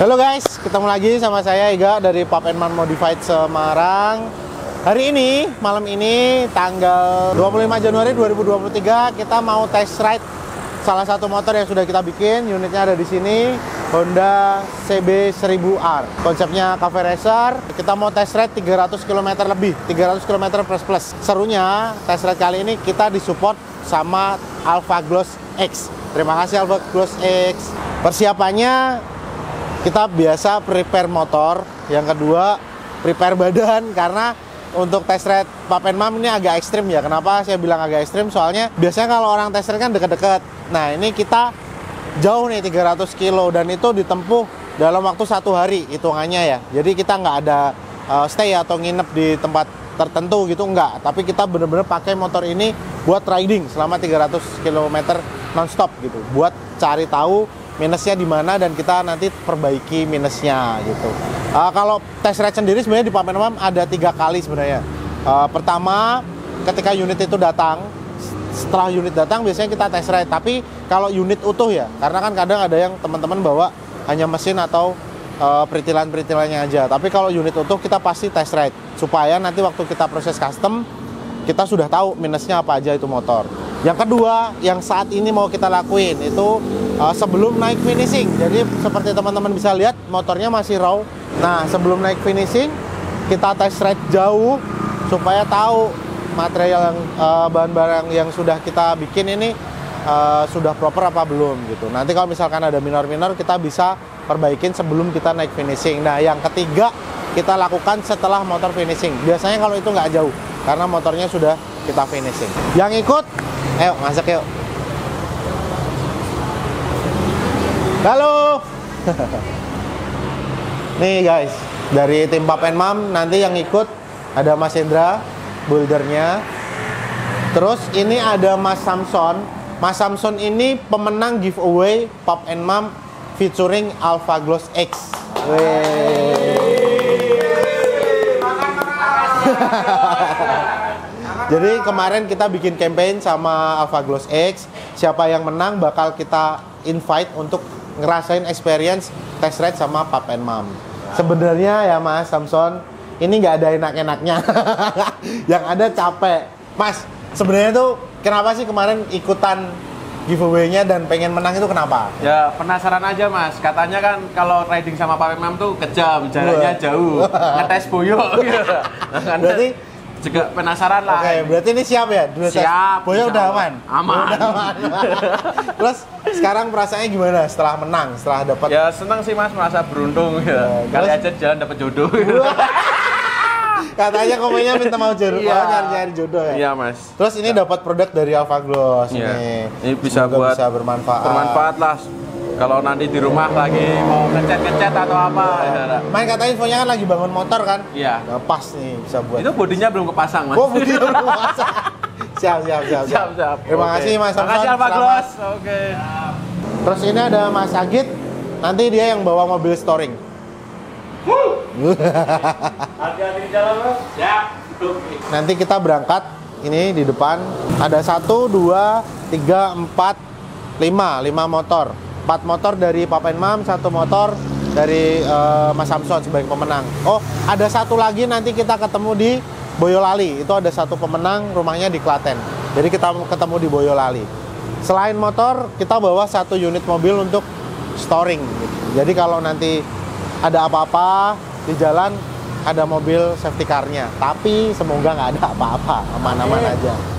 Halo guys, ketemu lagi sama saya Iga dari Pup & Mum Modified Semarang. Hari ini, malam ini, tanggal 25 Januari 2023, kita mau test ride salah satu motor yang sudah kita bikin. Unitnya ada di sini, Honda CB1000R. Konsepnya cafe racer. Kita mau test ride 300 km lebih, 300 km plus. Serunya, test ride kali ini kita disupport sama Alpha Gloss X. Terima kasih Alpha Gloss X. Persiapannya, kita biasa prepare motor, yang kedua prepare badan, karena untuk test ride Pup & Mum ini agak ekstrim ya. Kenapa saya bilang agak ekstrim? Soalnya biasanya kalau orang test ride kan deket-deket. Nah ini kita jauh nih 300 kilo dan itu ditempuh dalam waktu 1 hari hitungannya ya. Jadi kita nggak ada stay atau nginep di tempat tertentu gitu, nggak. Tapi kita bener-bener pakai motor ini buat riding selama 300 km non-stop gitu, buat cari tahu minusnya di mana dan kita nanti perbaiki minusnya gitu. Kalau test ride sendiri sebenarnya di Pup & Mum ada 3 kali sebenarnya. Pertama, ketika unit itu datang, setelah unit datang biasanya kita test ride. Tapi kalau unit utuh ya, karena kan kadang ada yang teman-teman bawa hanya mesin atau peritilan-peritilannya aja. Tapi kalau unit utuh kita pasti test ride supaya nanti waktu kita proses custom kita sudah tahu minusnya apa aja itu motor. Yang kedua, yang saat ini mau kita lakuin itu sebelum naik finishing. Jadi seperti teman-teman bisa lihat, motornya masih raw. Nah, sebelum naik finishing, kita test ride jauh supaya tahu material yang bahan-bahan yang sudah kita bikin ini sudah proper apa belum gitu. Nanti kalau misalkan ada minor-minor, kita bisa perbaikin sebelum kita naik finishing. Nah, yang ketiga kita lakukan setelah motor finishing. Biasanya kalau itu nggak jauh, karena motornya sudah kita finishing. Yang ikut, ayo masuk yuk. Halo. Nih guys, dari tim Pup & Mum nanti yang ikut ada Mas Hendra, buildernya. Terus ini ada Mas Samson. Mas Samson ini pemenang giveaway Pup & Mum featuring Alpha Gloss X. Jadi kemarin kita bikin campaign sama Alpha Gloss X. Siapa yang menang bakal kita invite untuk ngerasain experience test ride sama Pup & Mum. Sebenarnya ya Mas Samson, ini nggak ada enak-enaknya. Yang ada capek. Mas, sebenarnya tuh kenapa sih kemarin ikutan giveaway-nya dan pengen menang itu kenapa? Ya penasaran aja Mas, katanya kan kalau riding sama Pup & Mum tuh kejam, jaraknya jauh, ngetes boyok gitu. Nah, berarti juga penasaran lah. Oke, berarti ini siap ya? Siap. Boyok udah aman? Aman. Udah aman. Terus sekarang perasaannya gimana setelah menang, setelah dapat? Ya senang sih Mas, merasa beruntung ya. Kali aja jalan dapat jodoh. Katanya komennya minta mau jodoh, nyari jodoh ya. Iya Mas. Terus ini dapat produk dari Alpha Gloss nih. Ini bisa semoga buat bisa bermanfaat. Bermanfaat lah. Kalau nanti di rumah lagi mau ngecat atau apa. Ya. Main katanya infonya kan lagi bangun motor kan? Iya. Nah, pas nih bisa buat. Itu bodinya belum kepasang Mas. Oh, bodinya belum kepasang. Siap. Terima kasih Mas Samson. Terima kasih Alpha Gloss. Oke. Terus ini ada Mas Agit. Nanti dia yang bawa mobil storing. Hati-hati di jalan Mas. Ya. Nanti kita berangkat. Ini di depan ada 1, 2, 3, 4, 5 motor. 4 motor dari Pup & Mum, 1 motor dari Mas Samson sebagai pemenang. Oh, ada 1 lagi nanti kita ketemu di Boyolali. Itu ada 1 pemenang, rumahnya di Klaten. Jadi kita ketemu di Boyolali. Selain motor, kita bawa 1 unit mobil untuk storing. Jadi kalau nanti ada apa-apa di jalan, ada mobil safety car-nya. Tapi semoga nggak ada apa-apa, aman-aman aja.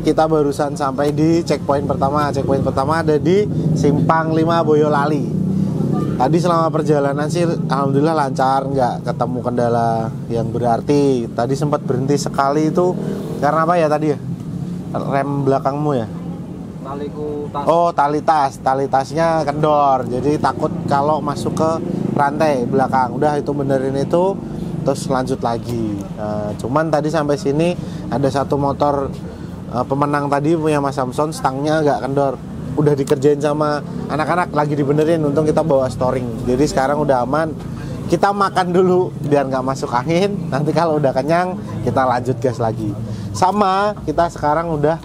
kita barusan sampai di checkpoint pertama. Checkpoint pertama ada di Simpang 5 Boyolali. Tadi selama perjalanan sih alhamdulillah lancar, nggak ketemu kendala yang berarti. Tadi sempat berhenti sekali itu karena apa ya tadi ya? Rem belakangmu ya? Tali tasnya kendor. Jadi takut kalau masuk ke rantai belakang. Udah itu benerin itu, terus lanjut lagi. Cuman tadi sampai sini ada satu motor pemenang tadi punya Mas Samson, stangnya agak kendor. Udah dikerjain sama anak-anak, lagi dibenerin. Untung kita bawa storing. Jadi sekarang udah aman. Kita makan dulu biar nggak masuk angin. Nanti kalau udah kenyang kita lanjut gas lagi. Sama kita sekarang udah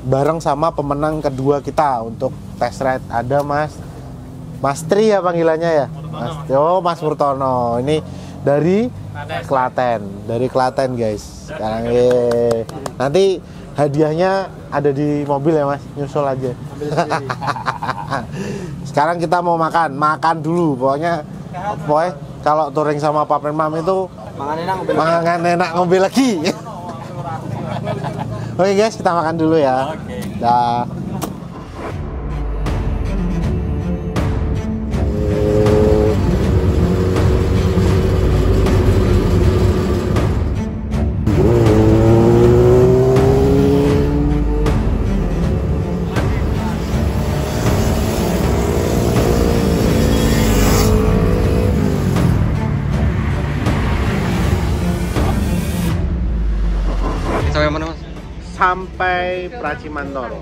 bareng sama pemenang kedua kita untuk test ride. Ada Mas Tri ya panggilannya ya. Mas Murtono. Ini dari Klaten guys. Sekarang nanti hadiahnya ada di mobil ya Mas, nyusul aja. Sekarang kita mau makan dulu. Pokoknya kalau touring sama Papen Mam itu makan enak ngombe lagi. Oke guys, kita makan dulu ya. Dah. Sampai mana Mas? Sampai Pracimantoro.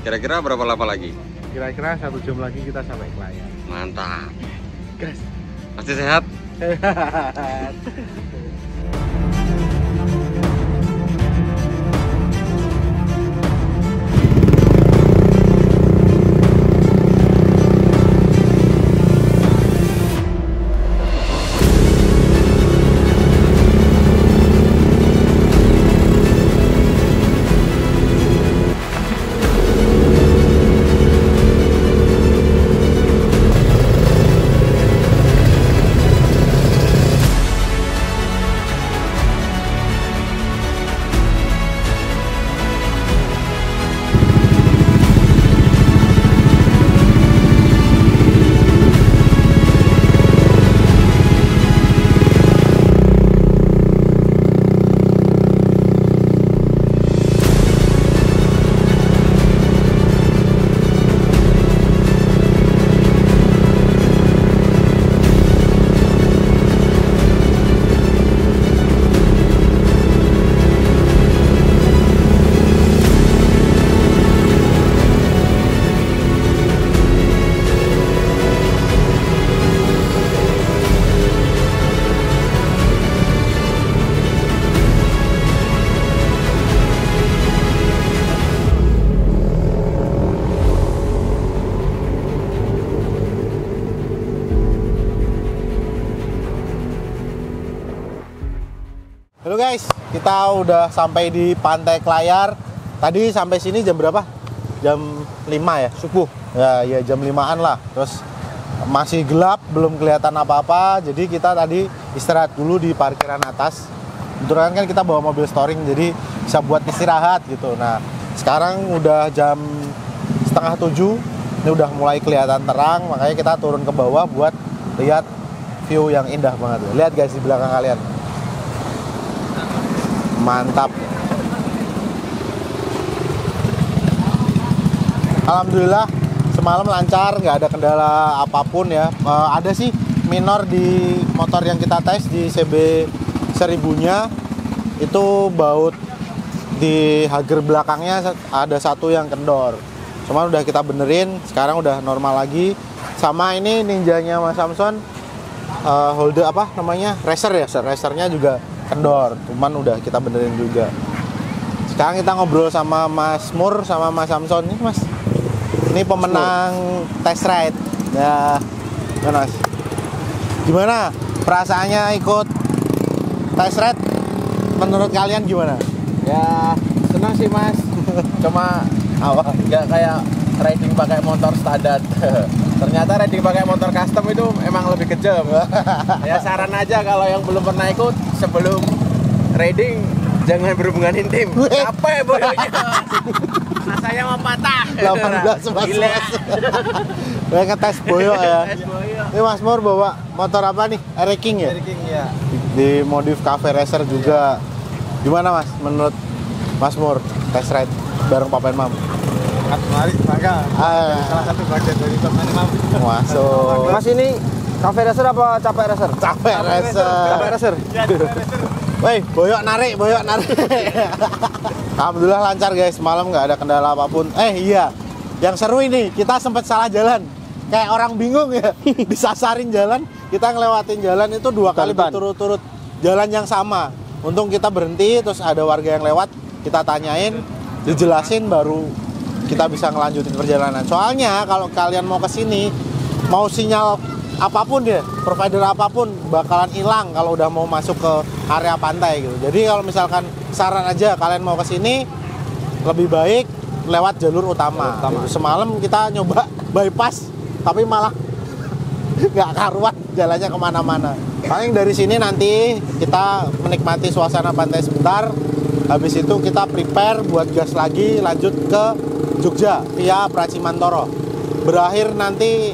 Kira-kira berapa lama lagi? Kira-kira 1 jam lagi kita sampai Klaten. Mantap. Gas. Pasti sehat? Halo guys, kita udah sampai di Pantai Klayar. Tadi sampai sini jam berapa? Jam 5 ya, subuh. Ya jam 5-an lah. Terus masih gelap, belum kelihatan apa-apa. Jadi kita tadi istirahat dulu di parkiran atas. Kebetulan kan kita bawa mobil storing, jadi bisa buat istirahat gitu. Nah, sekarang udah jam 6:30. Ini udah mulai kelihatan terang, makanya kita turun ke bawah buat lihat view yang indah banget. Lihat guys di belakang kalian. Mantap. Alhamdulillah semalam lancar, nggak ada kendala apapun ya. Ada sih minor di motor yang kita tes di CB 1000-nya, itu baut di hager belakangnya ada satu yang kendor. Cuman udah kita benerin, sekarang udah normal lagi. Sama ini ninjanya Mas Samson, holder apa namanya, racer ya, racernya juga kendor, cuman udah kita benerin juga. Sekarang kita ngobrol sama Mas Mur sama Mas Samson nih Mas. Ini pemenang test ride ya, Mas. Gimana perasaannya ikut test ride? Menurut kalian gimana? Ya senang sih Mas. Cuma nggak kayak riding pakai motor standar. Ternyata riding pakai motor custom itu emang lebih kejam. Ya saran aja kalau yang belum pernah ikut, sebelum riding Jangan berhubungan intim. Capek boyoknya. Saya mau patah. 18 Mas. Gila. Gue ngetes boyok ya. Tes boyok. Ini Mas Mur bawa motor apa nih? King ya? King ya. Di modif cafe racer juga. Gimana Mas menurut Mas Mur test ride bareng Papa and Mam? Mari bangga. Salah satu bagian dari Papa and Mam. Masuk. Mas ini cafe racer apa capek racer? Capek racer. Capek racer. Woi, boyok narik. Alhamdulillah lancar guys, malam nggak ada kendala apapun. Iya, yang seru ini kita sempat salah jalan. Kayak orang bingung ya, disasarin jalan. Kita ngelewatin jalan itu 2 kali berturut-turut jalan yang sama. Untung kita berhenti, terus ada warga yang lewat, kita tanyain, dijelasin, baru kita bisa ngelanjutin perjalanan. Soalnya kalau kalian mau ke sini, mau sinyal apapun deh, provider apapun bakalan hilang kalau udah mau masuk ke area pantai gitu. Jadi kalau misalkan saran aja kalian mau ke sini, lebih baik lewat jalur utama. Gitu. Semalam kita nyoba bypass, tapi malah nggak karuan jalannya kemana-mana. Paling dari sini nanti kita menikmati suasana pantai sebentar. Habis itu kita prepare buat gas lagi, lanjut ke Jogja via Pracimantoro. Berakhir nanti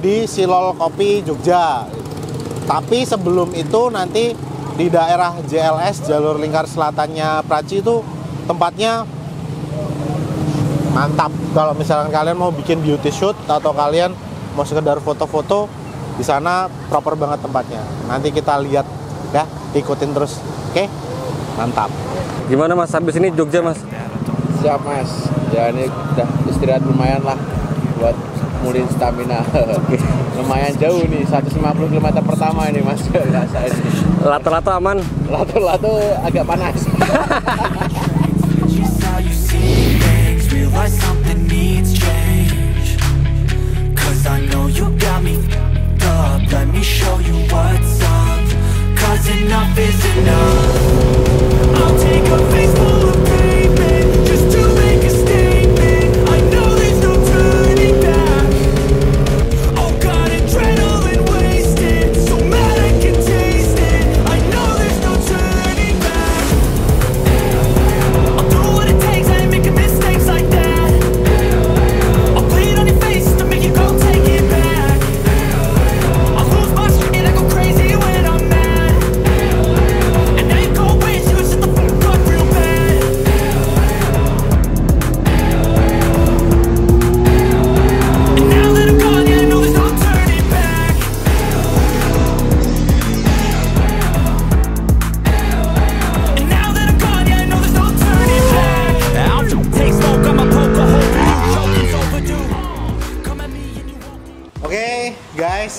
di Silol Kopi Jogja. Tapi sebelum itu nanti di daerah JLS jalur lingkar selatannya Praci itu tempatnya mantap. Kalau misalkan kalian mau bikin beauty shoot atau kalian mau sekedar foto-foto, di sana proper banget tempatnya. Nanti kita lihat ya, ikutin terus. Oke? Mantap. Gimana Mas, habis ini Jogja Mas? Siap Mas. Ya ini udah istirahat lumayan lah buat mulin stamina. Lumayan jauh nih, 150 km pertama ini Mas. Rasain. Lato-lato aman? Lato-lato agak panas.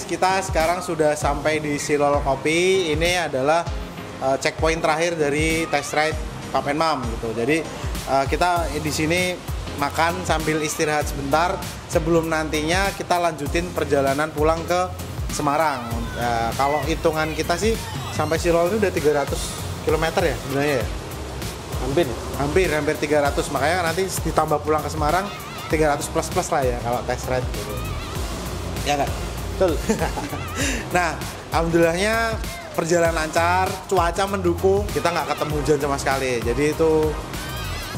Kita sekarang sudah sampai di Silol Kopi. Ini adalah checkpoint terakhir dari test ride Papa and Mam gitu. Jadi kita di sini makan sambil istirahat sebentar sebelum nantinya kita lanjutin perjalanan pulang ke Semarang. Kalau hitungan kita sih sampai Silol itu udah 300 km ya sebenarnya ya. Hampir 300. Makanya nanti ditambah pulang ke Semarang 300 plus lah ya kalau test ride gitu. Ya nggak? Betul. Nah, alhamdulillahnya perjalanan lancar, cuaca mendukung, kita nggak ketemu hujan sama sekali. Jadi itu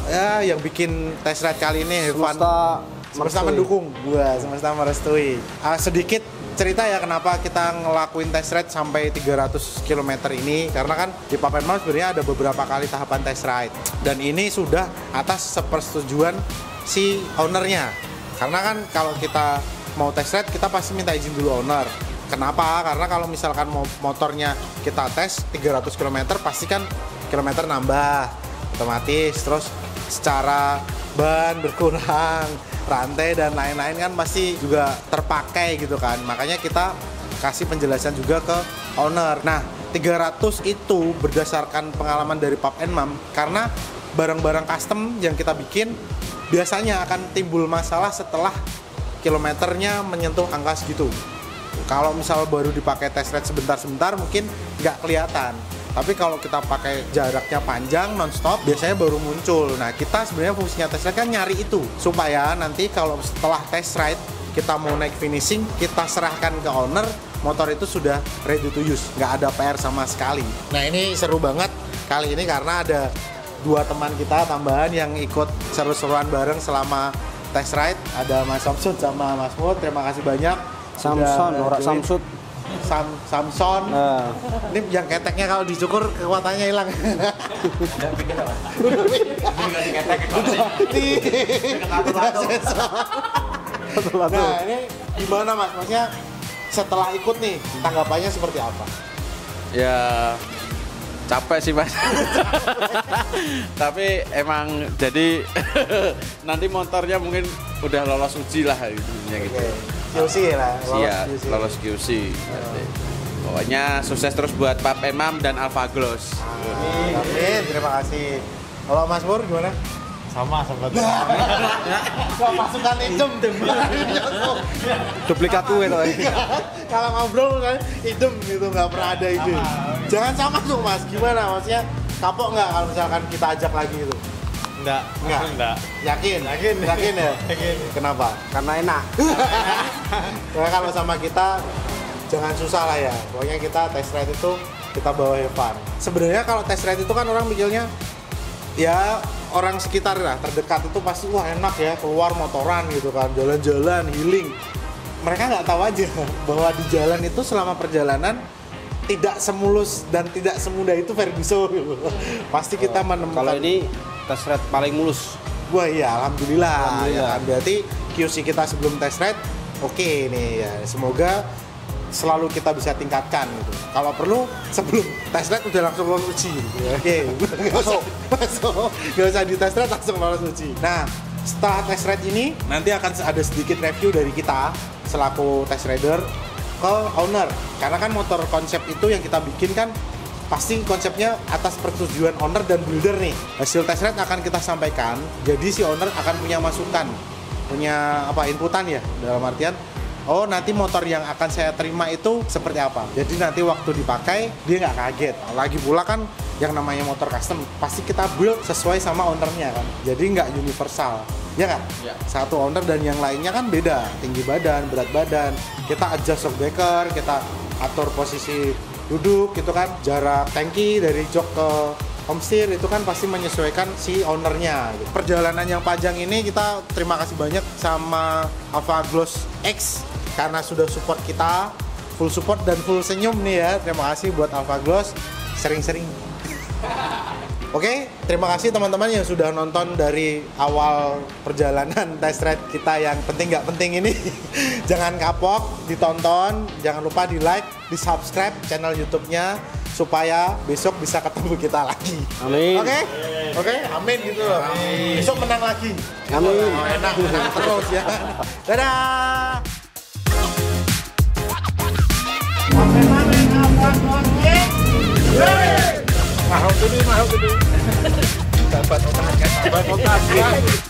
ya yang bikin test ride kali ini semesta mendukung. Semesta merestui. Sedikit cerita ya kenapa kita ngelakuin test ride sampai 300 km ini, karena kan di Papa and Mam sebenarnya ada beberapa kali tahapan test ride dan ini sudah atas persetujuan si ownernya. Karena kan kalau kita mau test ride kita pasti minta izin dulu owner. Kenapa? Karena kalau misalkan motornya kita tes 300 km pasti kan kilometer nambah otomatis, terus secara ban berkurang, rantai dan lain-lain kan pasti juga terpakai gitu kan. Makanya kita kasih penjelasan juga ke owner. Nah, 300 itu berdasarkan pengalaman dari Papa and Mam, karena barang-barang custom yang kita bikin biasanya akan timbul masalah setelah kilometernya menyentuh angka segitu. Kalau misal baru dipakai test ride sebentar-sebentar mungkin nggak kelihatan. Tapi kalau kita pakai jaraknya panjang non-stop biasanya baru muncul. Nah, kita sebenarnya fungsinya test ride kan nyari itu supaya nanti kalau setelah test ride kita mau naik finishing, kita serahkan ke owner, motor itu sudah ready to use, nggak ada PR sama sekali. Nah, ini seru banget Kali ini karena ada 2 teman kita tambahan yang ikut seru-seruan bareng selama test ride. Ada Mas Samsud sama Mas Mut. Terima kasih banyak. Samson, ora Samsud. Samson. Ini yang keteknya kalau dicukur kekuatannya hilang. Nah, ini gimana Mas? Maksudnya setelah ikut nih, tanggapannya seperti apa? Ya capek sih Mas. Tapi emang jadi nanti motornya mungkin udah lolos uji lah gitu. QC lah. Siap, lolos QC. Pokoknya sukses terus buat Pap Emam dan Alpha Gloss. Amin, terima kasih. Kalau Mas Pur gimana? Sama sebetulnya. Kok pasukan idem Duplikat tuh itu. Kalau ngobrol kan idem gitu, nggak pernah ada ide. Jangan sama tuh Mas, gimana maksudnya? Kapok nggak kalau misalkan kita ajak lagi itu? Enggak. Yakin ya? Yakin. Kenapa? Karena enak. Karena kalau sama kita jangan susah lah ya. Pokoknya kita test ride itu kita bawa have fun. Sebenarnya kalau test ride itu kan orang mikirnya ya orang sekitar lah terdekat itu pasti wah enak ya keluar motoran gitu kan, jalan-jalan healing. Mereka nggak tahu aja bahwa di jalan itu selama perjalanan tidak semulus dan tidak semudah itu Ferguson gitu. Pasti kita menemukan. Kalau ini test ride paling mulus. Wah iya, alhamdulillah. Ya kan? Berarti QC kita sebelum test ride oke nih ya. Semoga selalu kita bisa tingkatkan gitu. Kalau perlu sebelum test ride udah langsung lolos uji. Oke, nggak usah di test ride langsung lolos uji. Nah, setelah test ride ini nanti akan ada sedikit review dari kita selaku test rider ke owner. Karena kan motor konsep itu yang kita bikin kan pasti konsepnya atas persetujuan owner dan builder nih. Hasil test ride akan kita sampaikan. Jadi si owner akan punya masukan, punya inputan ya, dalam artian oh nanti motor yang akan saya terima itu seperti apa. Jadi nanti waktu dipakai dia nggak kaget. Lagi pula kan yang namanya motor custom pasti kita build sesuai sama ownernya kan. Jadi nggak universal, ya kan? Ya. Satu owner dan yang lainnya kan beda. Tinggi badan, berat badan. Kita adjust shockbreaker, kita atur posisi duduk gitu kan. Jarak tangki dari jok ke homesteer itu kan pasti menyesuaikan si ownernya gitu. Perjalanan yang panjang ini kita terima kasih banyak sama Alpha Gloss X karena sudah support kita, full support dan full senyum nih ya. Terima kasih buat Alpha Gloss, sering-sering. Oke, terima kasih teman-teman yang sudah nonton dari awal perjalanan test ride kita yang penting nggak penting ini. Jangan kapok, ditonton, jangan lupa di like, di subscribe channel YouTube-nya supaya besok bisa ketemu kita lagi. Amin. Oke, amin gitu loh. Besok menang lagi. Amin. Enak terus ya. Dadah. Mahal tuh. Dapat otak.